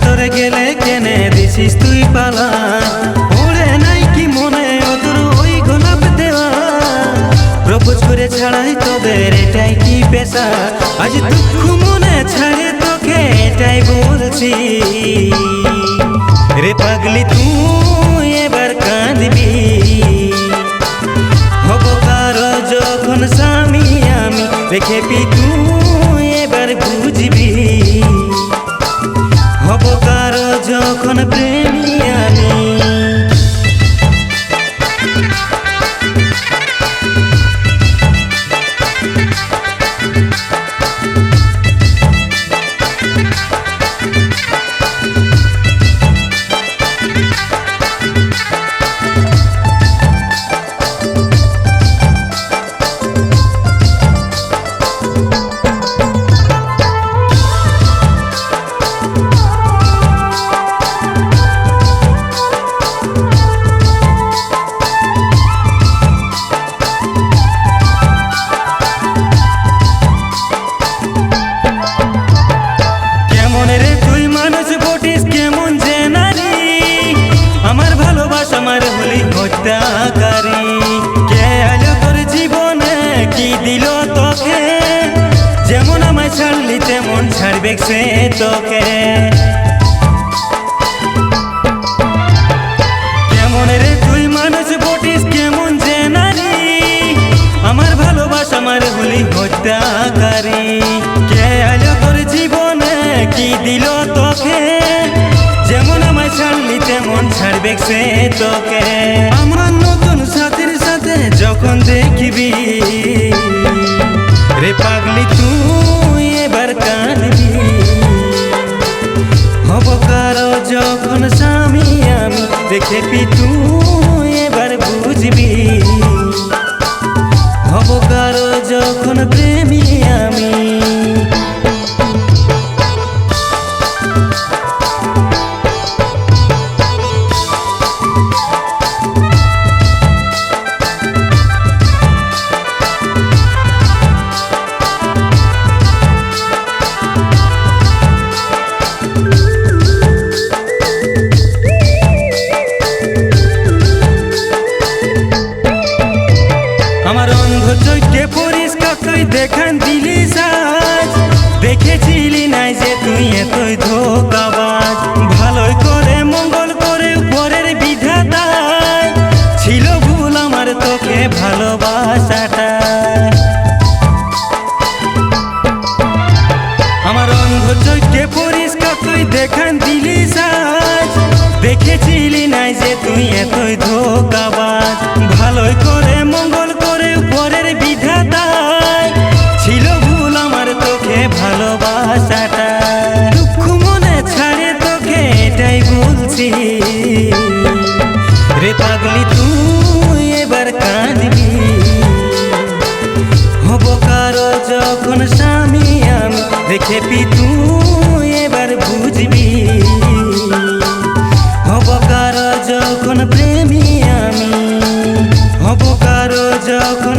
তোরে গেলে কেনে দিছিস তুই পালা ওরে নাই কি মনে তোর ওই গোলাপ দেওয়া প্রপোজ করে ছাড়াই তোদের এটাই কি পেশা আজ দুঃখ মনে ছাড়ে তোকে এটাই বলছি রে পাগলি তুই এবার কাঁদবি হব কারো যখন স্বামী আমি রেখে পি তুই এবার বুঝবি হব কারো যখন প্রেমী আমি আমার হলি হত্যাকারী কে আলো তোর জীবনে কি দিল তোকে যেমন আমায় ছাড়লি তেমন ছাড়বে সে তোকে কেমন রে তুই মানুষ বটিস কেমন যে নারী আমার ভালোবাসা আমার হলি হত্যাকারী কে আলো তোর জীবনে কি দিল তোকে যেমন আমায় ছাড়লি তেমন ছাড়বে সে তোকে আমার নতুন সাথীর সাথে যখন দেখবি রে পাগলি তুই এবার কাঁদবি হব কারো যখন স্বামী আমি দেখে পি তুই এবার বুঝবি হব কারো যখন প্রেমী আমি আমার অন্ধ চোখে পরিষ্কার তুই দেখান দিলি সাজ দেখেছিলি নাই যে তুই এতই ধোঁকাবাজ ভালোই করে মঙ্গল করে উপরের বিধাতা ছিল ভুল আমার তোকে ভালোবাসাটা আমার অন্ধ চোখে পরিষ্কার তুই দেখান দিলি সাজ দেখেছিলি নাই যে তুই এতই ধোঁকাবাজ ভালোই করে মঙ্গল করে উপরের বিধাতা ছিল ভুল আমার তোকে ভালোবাসাটা দুঃখ মনে ছাড়ে তোকে এটাই বলছি রে পাগলি তুই এবার কাঁদবি হব কারো যখন স্বামী আমি দেখে পি তুই এবার বুঝবি হব কারো যখন প্রেমী আমি হব কারো যখন